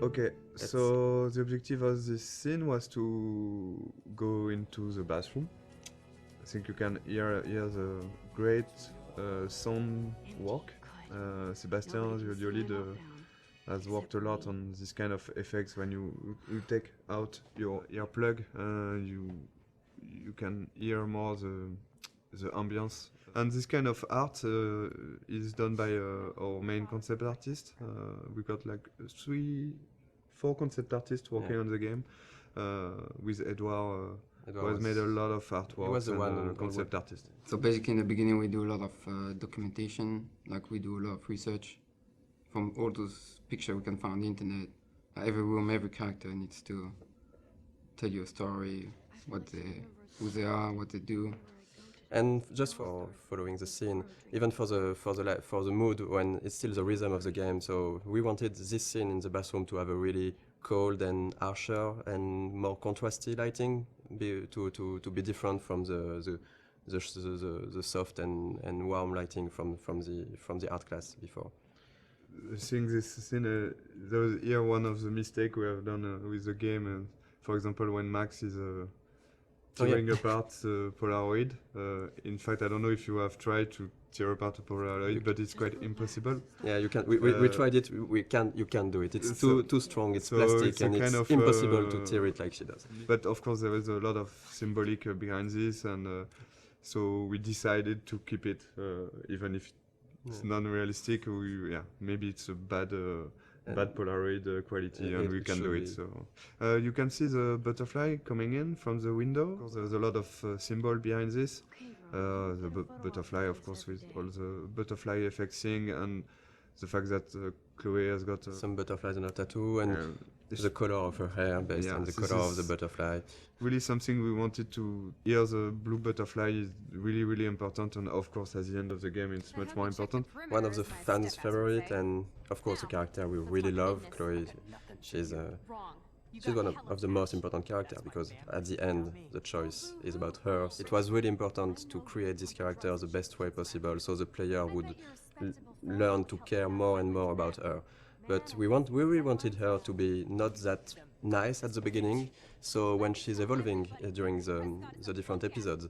Okay, so the objective of this scene was to go into the bathroom. I think you can hear the great sound work. Sebastian, the lead, has worked a lot on this kind of effects. When you take out your earplug, you can hear more the ambience. And this kind of art is done by our main concept artist. We got like 4 concept artists working on the game with Edouard. Who has made a lot of artwork. He was the one concept artist. So basically in the beginning we do a lot of documentation, like we do a lot of research from all those pictures we can find on the internet. Every room, every character needs to tell you a story, who they are, what they do. And just for following the scene, even for the mood when it's still the rhythm of the game. So we wanted this scene in the bathroom to have a really cold and harsher and more contrasty lighting, to be different from the soft and warm lighting from the art class before. I think this scene, there was here one of the mistakes we have done with the game. For example, when Max is tearing apart the Polaroid. In fact, I don't know if you have tried to tear apart a Polaroid, but it's quite impossible. Yeah, you can. We tried it. You can't do it. It's too strong. It's plastic, and it's impossible to tear it like she does. But of course, there is a lot of symbolic behind this, and so we decided to keep it, even if it's non-realistic. Maybe it's a bad Polaroid quality, and we can do it. So you can see the butterfly coming in from the window. There's a lot of symbol behind this. The butterfly, of course, with all the butterfly effects thing, and the fact that Chloe has got some butterflies on her tattoo, and the color of her hair based on the color of the butterfly. Really something we wanted to hear. The blue butterfly is really, really important, and of course at the end of the game it's much more important. One of the fans' favorite, and of course a character we really love, Chloe. She's one of the most important characters, because at the end the choice is about her. It was really important to create this character the best way possible, so the player would learn to care more and more about her. But we really wanted her to be not that nice at the beginning, so when she's evolving during the different episodes,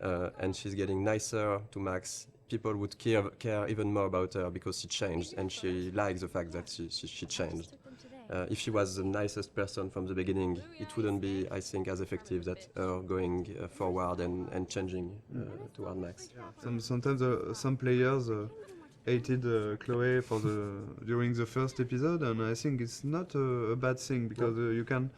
and she's getting nicer to Max, people would care even more about her, because she changed, and she likes the fact that she changed. If she was the nicest person from the beginning, it wouldn't be, I think, as effective that her going forward and changing toward Max. Sometimes some players hated Chloe during the first episode, and I think it's not a bad thing, because you can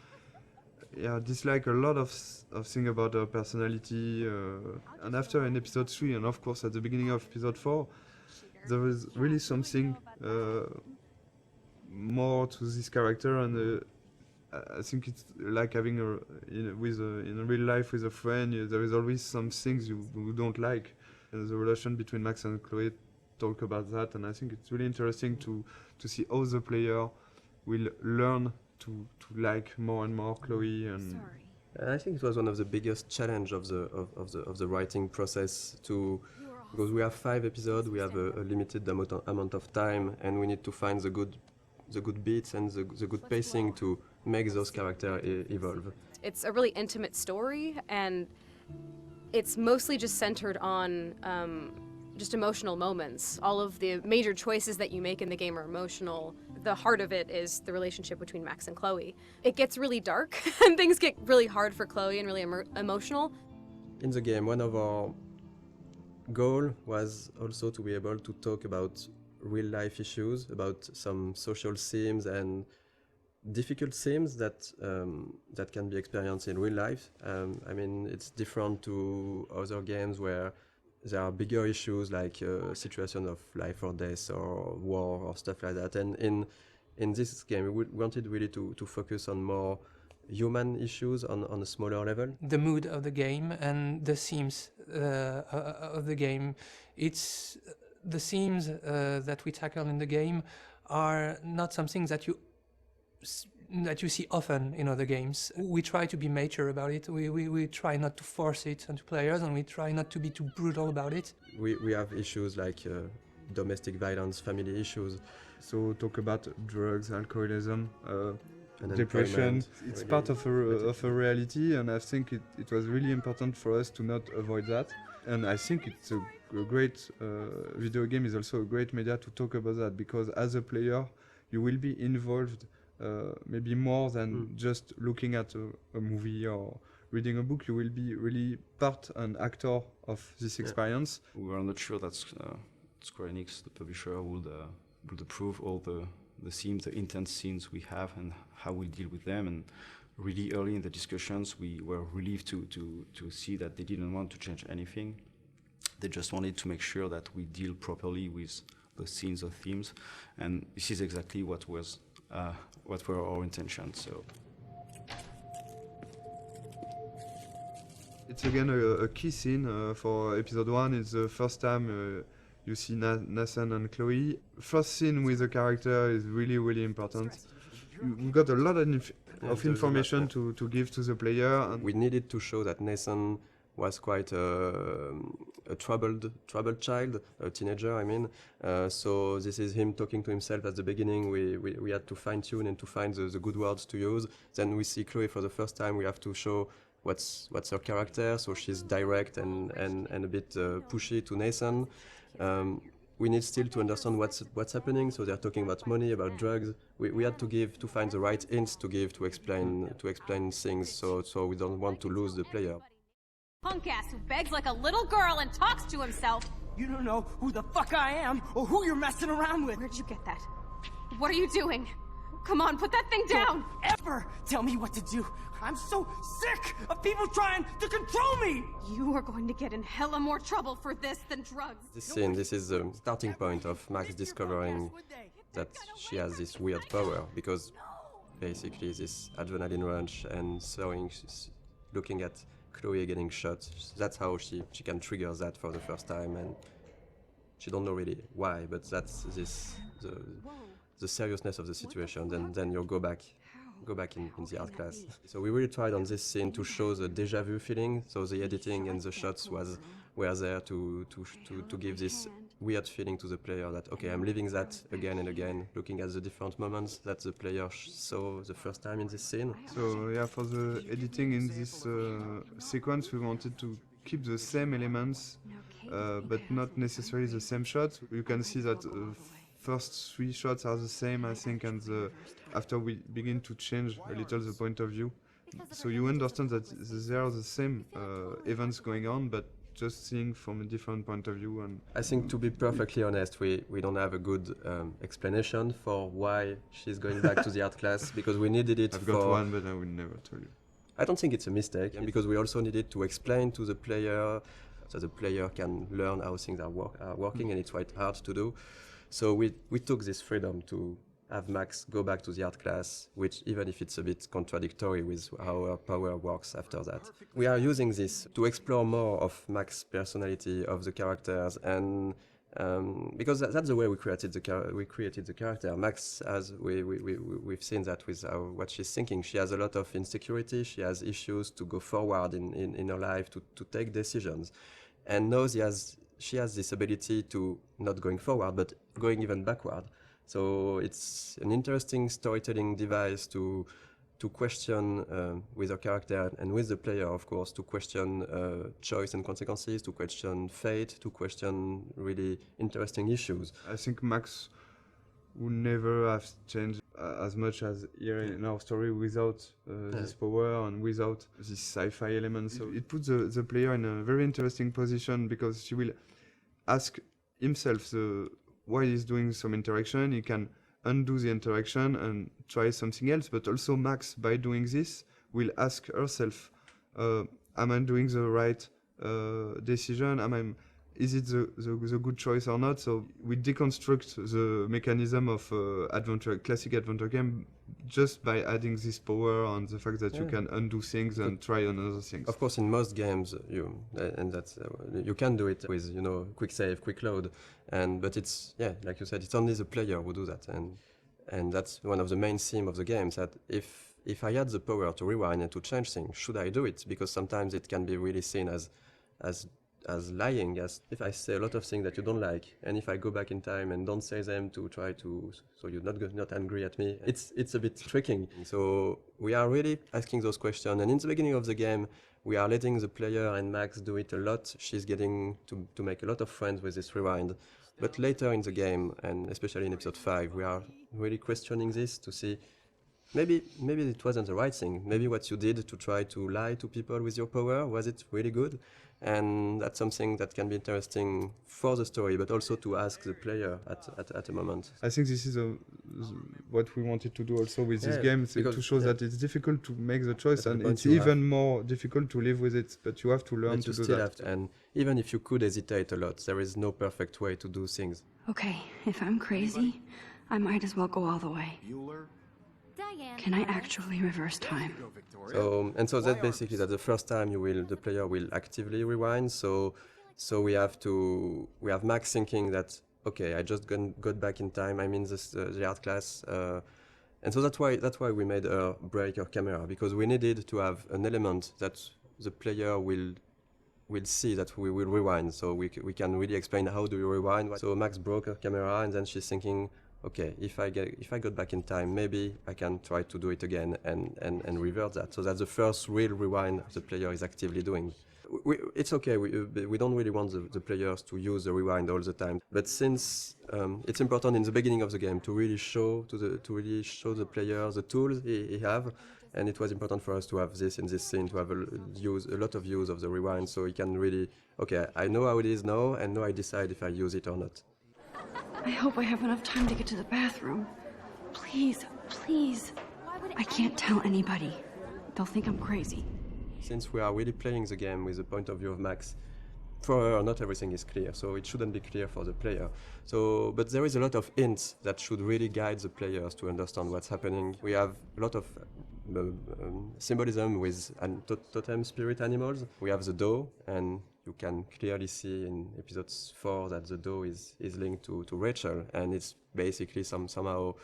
dislike a lot of things about her personality, and after in episode 3, and of course at the beginning of episode 4, there is really something more to this character, and I think it's like having in real life with a friend. There is always some things you don't like, and the relation between Max and Chloe talk about that, and I think it's really interesting to see how the player will learn to like more and more Chloe. And I think it was one of the biggest challenge of the writing process, because we have 5 episodes, we have a limited amount of time, and we need to find the good beats and the good pacing to make those characters evolve. It's a really intimate story, and it's mostly just centered on just emotional moments. All of the major choices that you make in the game are emotional. The heart of it is the relationship between Max and Chloe. It gets really dark, and things get really hard for Chloe and really emotional. In the game, one of our goals was also to be able to talk about real-life issues, about some social themes and difficult themes that can be experienced in real life. I mean, it's different to other games where there are bigger issues like situation of life or death or war or stuff like that. And in this game, we wanted really to focus on more human issues on a smaller level. The mood of the game and the themes of the game. It's the themes that we tackle in the game are not something that you see often in other games. We try to be mature about it. We try not to force it onto players, and we try not to be too brutal about it. We have issues like domestic violence, family issues. So talk about drugs, alcoholism, And depression. employment, It's really. part of a reality, and I think it was really important for us to not avoid that. And I think it's a great video game is also a great media to talk about that, because as a player you will be involved maybe more than just looking at a movie or reading a book. You will be really part and actor of this experience. We were not sure that Square Enix, the publisher, would approve all the themes, the intense scenes we have, and how we deal with them. And really early in the discussions, we were relieved to see that they didn't want to change anything. They just wanted to make sure that we deal properly with the scenes or themes, and this is exactly what were our intentions. So. It's again a key scene for episode 1. It's the first time you see Nathan and Chloe. First scene with the character is really, really important. We got a lot of information to give to the player. And We needed to show that Nathan was quite a troubled child, a teenager, I mean. So this is him talking to himself at the beginning. We had to fine-tune and to find the good words to use. Then we see Chloe for the first time. We have to show what's her character, so she's direct and a bit pushy to Nathan. We need still to understand what's happening. So they're talking about money, about drugs. We had to find the right hints to give to explain things. So we don't want to lose the player. Punk ass who begs like a little girl and talks to himself. You don't know who the fuck I am or who you're messing around with. Where'd you get that? What are you doing? Come on, put that thing down! Don't ever tell me what to do. I'm so sick of people trying to control me! You are going to get in hella more trouble for this than drugs. This scene, this is the starting point of Max discovering that she has this weird power, because basically this adrenaline rush and looking at Chloe getting shot, that's how she can trigger that for the first time, and she don't know really why, but that's the seriousness of the situation. Then you'll go back in the art class. So we really tried on this scene to show the déjà vu feeling. So the editing and the shots were there to give this weird feeling to the player that, okay, I'm living that again and again, looking at the different moments that the player saw the first time in this scene. so yeah, for the editing in this sequence, we wanted to keep the same elements, but not necessarily the same shots. You can see that first 3 shots are the same, I think, and after we begin to change a little the point of view, so you understand that there are the same events going on, but just seeing from a different point of view. And I think, to be perfectly honest, we don't have a good explanation for why she's going back to the art class, because we needed it I've for... got one, but I will never tell you. I don't think it's a mistake, and because we also needed to explain to the player so the player can learn how things are working, and it's quite hard to do. So we took this freedom to have Max go back to the art class, which, even if it's a bit contradictory with how her power works after that. We are using this to explore more of Max's personality, of the characters, and because that's the way we created the character. Max, as we've seen that with what she's thinking. She has a lot of insecurity. She has issues to go forward in her life, to take decisions, and now she has this ability to not going forward, but going even backward. So it's an interesting storytelling device to question with her character and with the player, of course, to question choice and consequences, to question fate, to question really interesting issues. I think Max would never have changed as much as here in our story without this power and without this sci-fi element. So it puts the player in a very interesting position, because she will ask himself why he's doing some interaction. He can undo the interaction and try something else, but also Max, by doing this, will ask herself, am I doing the right decision? Is it the good choice or not? So we deconstruct the mechanism of classic adventure game just by adding this power and the fact that you can undo things and try another things. Of course, in most games, you can do it with quick save, quick load, but it's like you said, it's only the player who do that, and that's one of the main themes of the games. That if I had the power to rewind and to change things, should I do it? Because sometimes it can be really seen as as lying, as if I say a lot of things that you don't like, and if I go back in time and don't say them to try to, so you're not angry at me, it's a bit tricking. So we are really asking those questions, and in the beginning of the game, we are letting the player and Max do it a lot. She's getting to make a lot of friends with this rewind. But later in the game, and especially in episode 5, we are really questioning this to see maybe it wasn't the right thing. Maybe what you did to try to lie to people with your power, was it really good? And that's something that can be interesting for the story, but also to ask the player at a moment. I think this is what we wanted to do also with this game, to show that it's difficult to make the choice, and it's even more difficult to live with it, but you have to learn to do that. And even if you could hesitate a lot, there is no perfect way to do things. Okay, if I'm crazy, I might as well go all the way. Can I actually reverse time? So that's basically that the first time the player will actively rewind. So we have Max thinking that, okay, I just got back in time. I'm in the art class, and so that's why we made her break her camera, because we needed to have an element that the player will see that we will rewind. So we can really explain how do you rewind. So Max broke her camera, and then she's thinking, okay, if I got back in time, maybe I can try to do it again and revert that. So that's the first real rewind the player is actively doing. It's okay, we don't really want the players to use the rewind all the time. But since it's important in the beginning of the game to really show the player the tools he have, and it was important for us to have this in this scene, to have a lot of use of the rewind, so he can really, okay, I know how it is now, and now I decide if I use it or not. I hope I have enough time to get to the bathroom. Please, please. I can't tell anybody. They'll think I'm crazy. Since we are really playing the game with the point of view of Max, for her, not everything is clear, so it shouldn't be clear for the player. But there is a lot of hints that should really guide the players to understand what's happening. We have a lot of symbolism with totem spirit animals. We have the doe, and you can clearly see in episode 4 that the doe is linked to Rachel, and it's basically somehow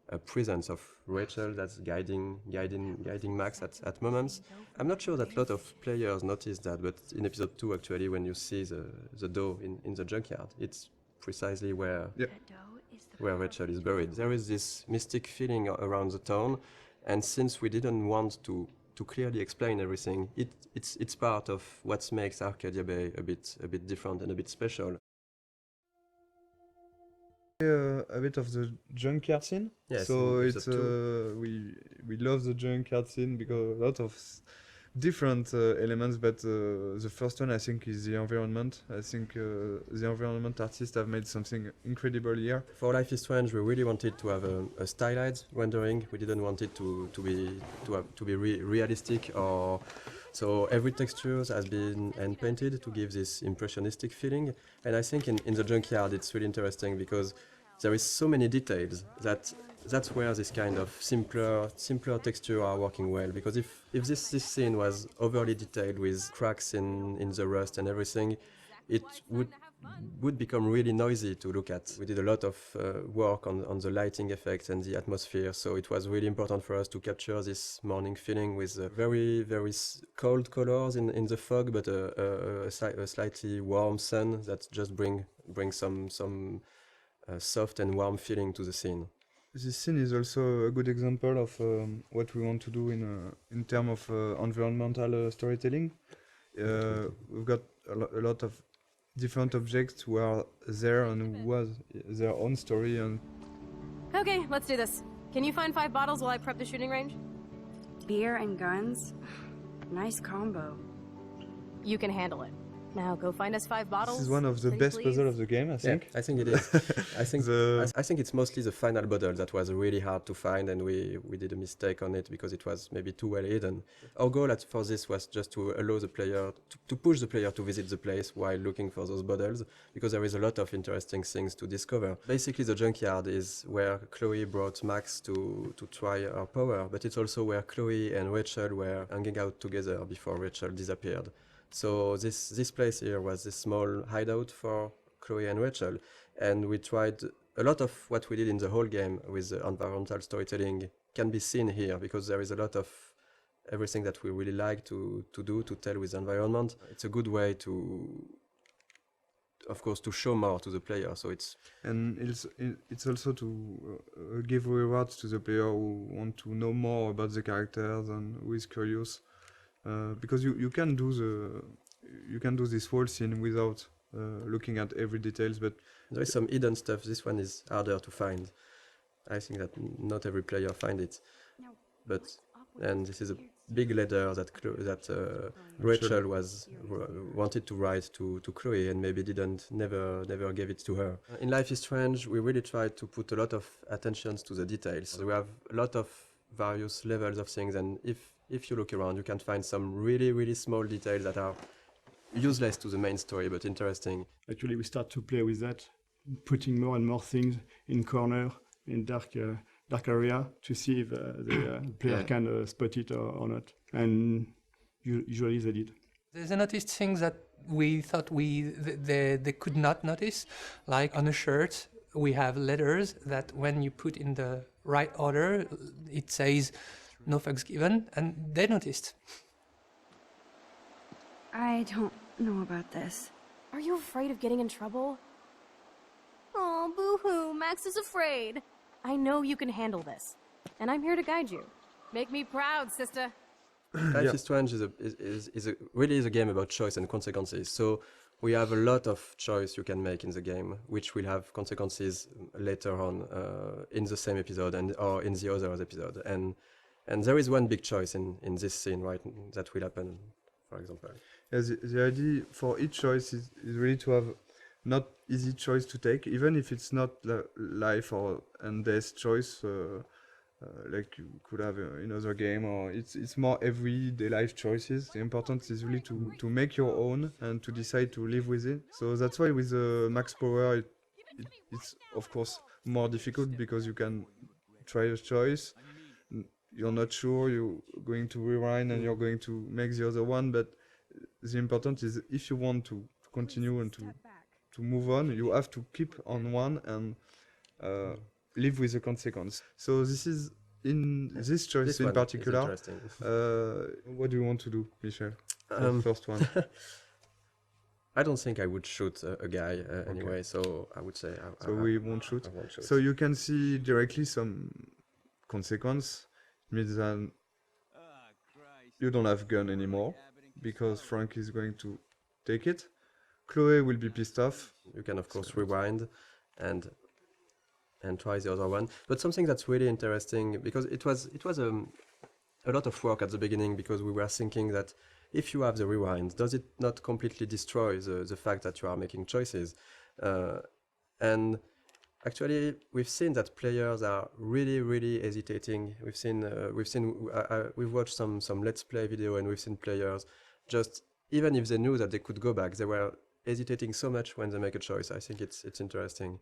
a presence of Rachel that's guiding Max at moments. I'm not sure that a lot of players notice that, but in episode 2 actually, when you see the doe in the junkyard, it's precisely where Rachel is buried. There is this mystic feeling around the town, and since we didn't want to clearly explain everything, it's part of what makes Arcadia Bay a bit different and a bit special. A bit of the junkyard scene. Yes, so it's we love the junkyard scene because a lot of different elements, but the first one I think is the environment. I think the environment artists have made something incredible here. For Life is Strange, we really wanted to have a stylized rendering. We didn't want it to be realistic, or so every texture has been hand painted to give this impressionistic feeling. And I think in the junkyard it's really interesting because there is so many details that's where this kind of simpler texture are working well. Because if this scene was overly detailed with cracks in the rust and everything, it would become really noisy to look at. We did a lot of work on the lighting effects and the atmosphere, so it was really important for us to capture this morning feeling with very, very cold colors in the fog, but a slightly warm sun that just bring some soft and warm feeling to the scene. This scene is also a good example of what we want to do in terms of environmental storytelling. We've got a lot of different objects who are there and who has their own story. And Okay, let's do this. Can you find 5 bottles while I prep the shooting range? Beer and guns? Nice combo. You can handle it. Now go find us 5 bottles. This is one of the best puzzles of the game, I think. Yeah, I think it is. I think it's mostly the final bottle that was really hard to find, and we did a mistake on it because it was maybe too well hidden. Our goal for this was just to allow the player, to push the player to visit the place while looking for those bottles, because there is a lot of interesting things to discover. Basically, the junkyard is where Chloe brought Max to try her power, but it's also where Chloe and Rachel were hanging out together before Rachel disappeared. So this place here was this small hideout for Chloe and Rachel, and we tried a lot of what we did in the whole game with the environmental storytelling can be seen here, because there is a lot of everything that we really like to do, to tell with the environment. It's a good way to, of course, to show more to the player. So it's also to give rewards to the player who want to know more about the characters and who is curious, because you can do this whole scene without looking at every details, but there is some hidden stuff. This one is harder to find. I think that not every player find it, and this is a big letter that Rachel wanted to write to Chloe and maybe never gave it to her. In Life is Strange, we really tried to put a lot of attention to the details. So we have a lot of various levels of things, and if you look around, you can find some really small details that are useless to the main story but interesting. Actually, we start to play with that, putting more and more things in corner, in dark area, to see if the player can spot it or not. And usually they did. There's a noticed things that we thought they could not notice, like on a shirt we have letters that when you put in the right order it says no fucks given, and they noticed. I don't know about this. Are you afraid of getting in trouble? Oh, boo-hoo, Max is afraid. I know you can handle this, and I'm here to guide you. Make me proud, sister. Life is Strange really is a game about choice and consequences. So we have a lot of choice you can make in the game, which will have consequences later on in the same episode or in the other episode. And there is one big choice in this scene, right, that will happen, for example. Yeah, the idea for each choice is really to have not easy choice to take, even if it's not life or and death choice, like you could have in other game, or it's more everyday life choices. The important is really to make your own and to decide to live with it. So that's why with the max power, it's of course more difficult because you can try a choice. You're not sure, you're going to rewind and you're going to make the other one, but the important is if you want to continue and to move on, you have to keep on one and live with the consequence. So this is in this choice in particular. What do you want to do, Michel? The first one. I don't think I would shoot a guy anyway, so I would say we won't shoot. I won't shoot. So you can see directly some consequence. It means that you don't have gun anymore because Frank is going to take it. Chloe will be pissed off. You can of course rewind and try the other one. But something that's really interesting, because it was a lot of work at the beginning, because we were thinking that if you have the rewind, does it not completely destroy the fact that you are making choices? And actually, we've seen that players are really hesitating. We've watched some Let's Play video, and we've seen players just, even if they knew that they could go back, they were hesitating so much when they make a choice. I think it's interesting.